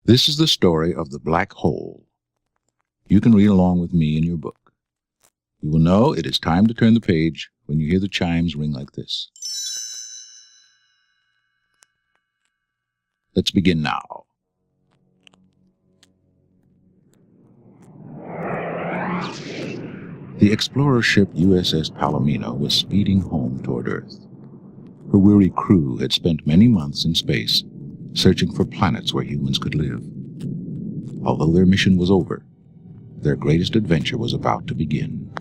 This is the story of the black hole. You can read along with me in your book. You will know it is time to turn the page when you hear the chimes ring like this. Let's begin now. The explorer ship USS Palomino was speeding home toward Earth. Her weary crew had spent many months in space, searching for planets where humans could live. Although their mission was over, their greatest adventure was about to begin.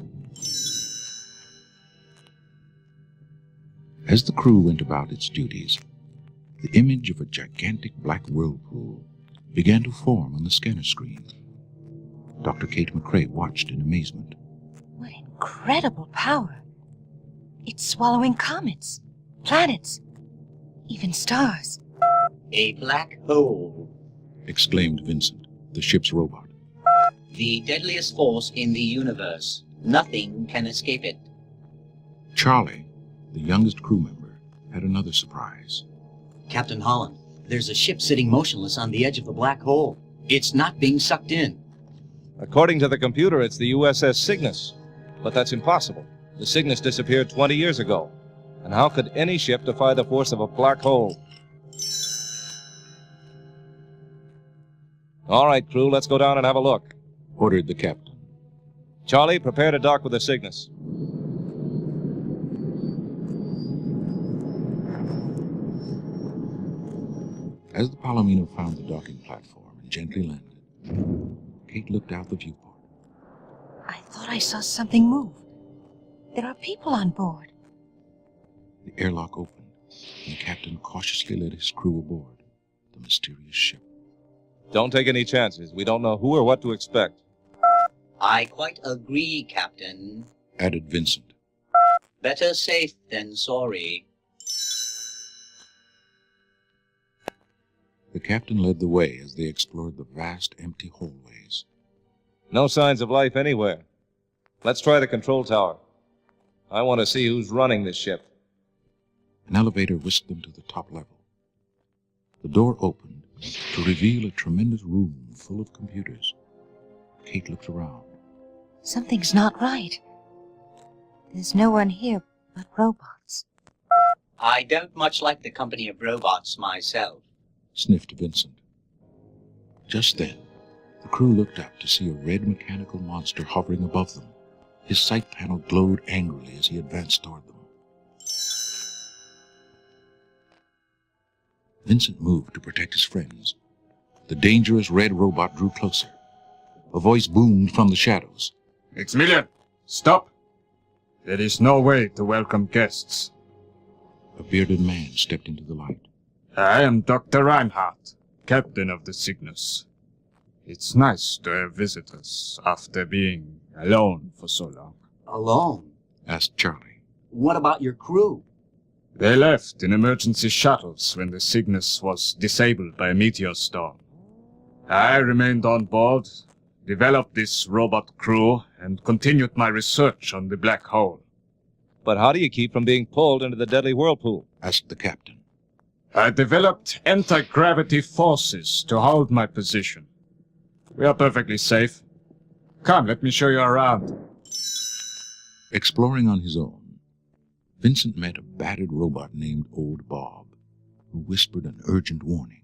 As the crew went about its duties, the image of a gigantic black whirlpool began to form on the scanner screen. Dr. Kate McCrae watched in amazement. What incredible power! It's swallowing comets, planets, even stars. A black hole. Exclaimed Vincent, the ship's robot. The deadliest force in the universe. Nothing can escape it. Charlie, the youngest crew member, had another surprise. Captain Holland, there's a ship sitting motionless on the edge of the black hole. It's not being sucked in. According to the computer, it's the USS Cygnus. But that's impossible. The Cygnus disappeared 20 years ago. And how could any ship defy the force of a black hole? All right, crew, let's go down and have a look, Ordered the captain. Charlie, prepare to dock with the Cygnus. As the Palomino found the docking platform and gently landed, Kate looked out the viewport. I thought I saw something move. There are people on board. The airlock opened, and the captain cautiously led his crew aboard the mysterious ship. Don't take any chances. We don't know who or what to expect. I quite agree, Captain. Added Vincent. Better safe than sorry. The captain led the way as they explored the vast, empty hallways. No signs of life anywhere. Let's try the control tower. I want to see who's running this ship. An elevator whisked them to the top level. The door opened to reveal a tremendous room full of computers. Kate looked around. Something's not right. There's no one here but robots. I don't much like the company of robots myself. Sniffed Vincent. Just then, the crew looked up to see a red mechanical monster hovering above them. His sight panel glowed angrily as he advanced toward them. Vincent moved to protect his friends. The dangerous red robot drew closer. A voice boomed from the shadows. Maximilian, stop! There is no way to welcome guests. A bearded man stepped into the light. I am Dr. Reinhardt, captain of the Cygnus. It's nice to have visitors after being alone for so long. Alone? Asked Charlie. What about your crew? They left in emergency shuttles when the Cygnus was disabled by a meteor storm. I remained on board, developed this robot crew, and continued my research on the black hole. But how do you keep from being pulled into the deadly whirlpool? Asked the captain. I developed anti-gravity forces to hold my position. We are perfectly safe. Come, let me show you around. Exploring on his own, Vincent met a battered robot named Old Bob, who whispered an urgent warning.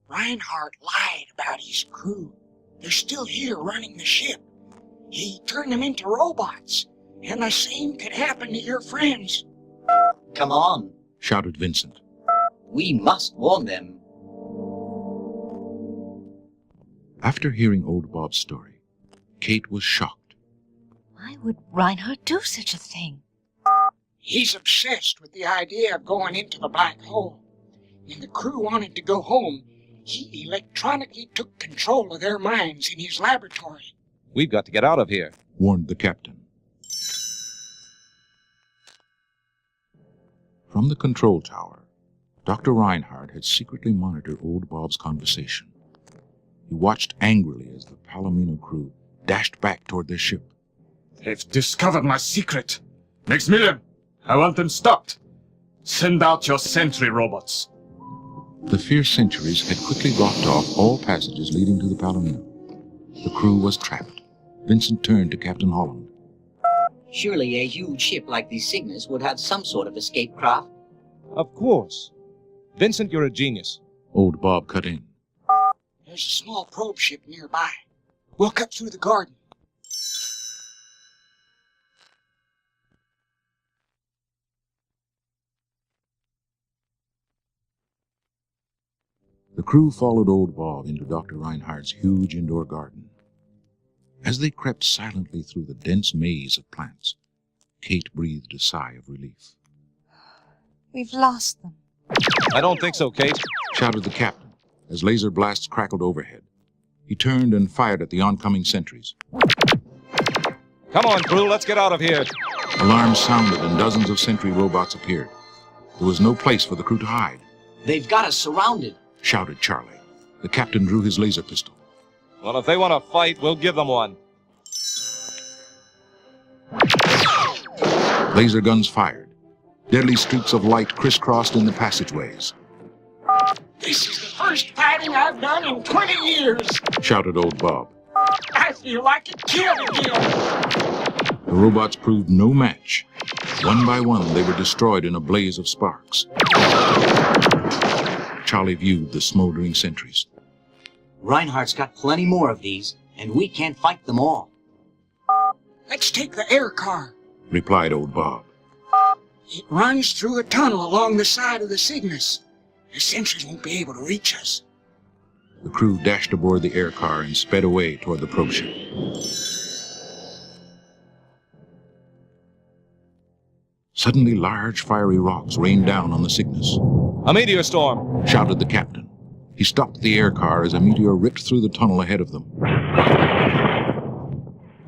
Reinhardt lied about his crew. They're still here running the ship. He turned them into robots, and the same could happen to your friends. Come on. Shouted Vincent. We must warn them. After hearing Old Bob's story, Kate was shocked. Why would Reinhardt do such a thing? He's obsessed with the idea of going into the black hole. When the crew wanted to go home, he electronically took control of their minds in his laboratory. We've got to get out of here, warned the captain. From the control tower, Dr. Reinhardt had secretly monitored Old Bob's conversation. He watched angrily as the Palomino crew dashed back toward their ship. They've discovered my secret. Maximilian, I want them stopped. Send out your sentry robots. The fierce sentries had quickly blocked off all passages leading to the Palomino. The crew was trapped. Vincent turned to Captain Holland. Surely a huge ship like the Cygnus would have some sort of escape craft. Of course. Vincent, you're a genius. Old Bob cut in. There's a small probe ship nearby. We'll cut through the garden. The crew followed Old Bob into Dr. Reinhardt's huge indoor garden. As they crept silently through the dense maze of plants, Kate breathed a sigh of relief. We've lost them. I don't think so, Kate. Shouted the captain as laser blasts crackled overhead. He turned and fired at the oncoming sentries. Come on, crew, let's get out of here. Alarms sounded and dozens of sentry robots appeared. There was no place for the crew to hide. They've got us surrounded. Shouted Charlie. The captain drew his laser pistol. Well, if they want to fight, we'll give them one. Laser guns fired. Deadly streaks of light crisscrossed in the passageways. This is the first fighting I've done in 20 years. Shouted Old Bob. I feel like a kid again. The robots proved no match. One by one, they were destroyed in a blaze of sparks. Charlie viewed the smoldering sentries. Reinhardt's got plenty more of these, and we can't fight them all. Let's take the air car. Replied Old Bob. It runs through a tunnel along the side of the Cygnus. The sentries won't be able to reach us. The crew dashed aboard the air car and sped away toward the probe ship. Suddenly, large fiery rocks rained down on the Cygnus. A meteor storm. Shouted the captain. He stopped the air car as a meteor ripped through the tunnel ahead of them.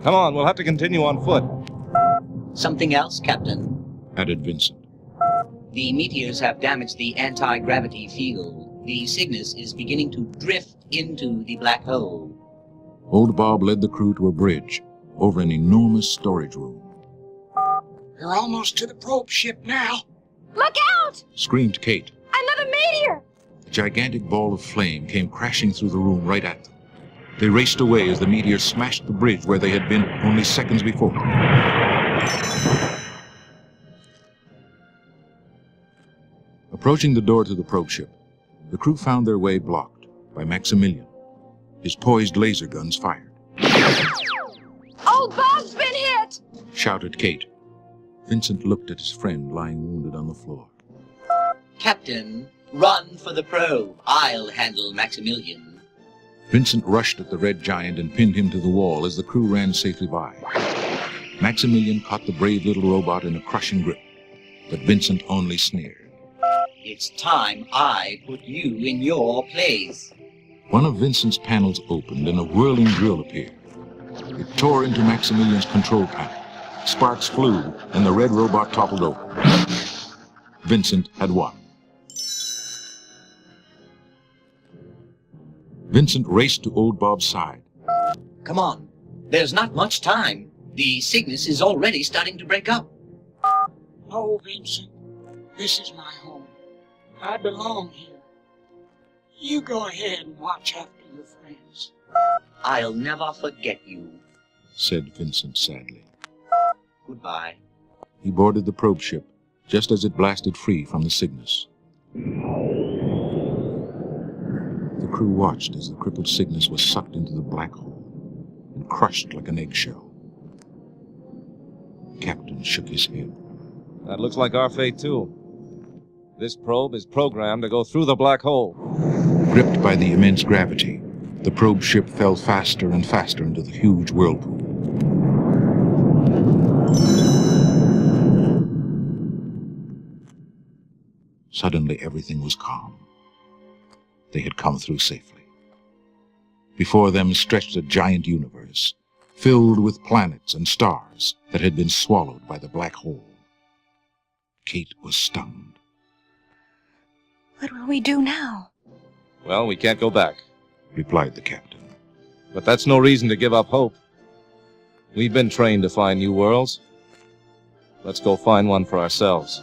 Come on, we'll have to continue on foot. Something else, Captain? Added Vincent. The meteors have damaged the anti-gravity field. The Cygnus is beginning to drift into the black hole. Old Bob led the crew to a bridge over an enormous storage room. We're almost to the probe ship now. Look out! Screamed Kate. Another meteor! A gigantic ball of flame came crashing through the room right at them. They raced away as the meteor smashed the bridge where they had been only seconds before. Approaching the door to the probe ship, the crew found their way blocked by Maximilian. His poised laser guns fired. Old Bob's been hit! Shouted Kate. Vincent looked at his friend lying wounded on the floor. Captain, run for the probe. I'll handle Maximilian. Vincent rushed at the red giant and pinned him to the wall as the crew ran safely by. Maximilian caught the brave little robot in a crushing grip, but Vincent only sneered. It's time I put you in your place. One of Vincent's panels opened and a whirling drill appeared. It tore into Maximilian's control panel. Sparks flew and the red robot toppled over. Vincent had won. Vincent raced to Old Bob's side. Come on. There's not much time. The Cygnus is already starting to break up. No, Vincent. This is my home. I belong here. You go ahead and watch after your friends. I'll never forget you. Said Vincent sadly. Goodbye. He boarded the probe ship just as it blasted free from the Cygnus. The crew watched as the crippled Cygnus was sucked into the black hole and crushed like an eggshell. The captain shook his head. That looks like our fate, too. This probe is programmed to go through the black hole. Gripped by the immense gravity, the probe ship fell faster and faster into the huge whirlpool. Suddenly, everything was calm. They had come through safely. Before them stretched a giant universe, filled with planets and stars that had been swallowed by the black hole. Kate was stunned. What will we do now? Well, we can't go back. Replied the captain. But that's no reason to give up hope. We've been trained to find new worlds. Let's go find one for ourselves.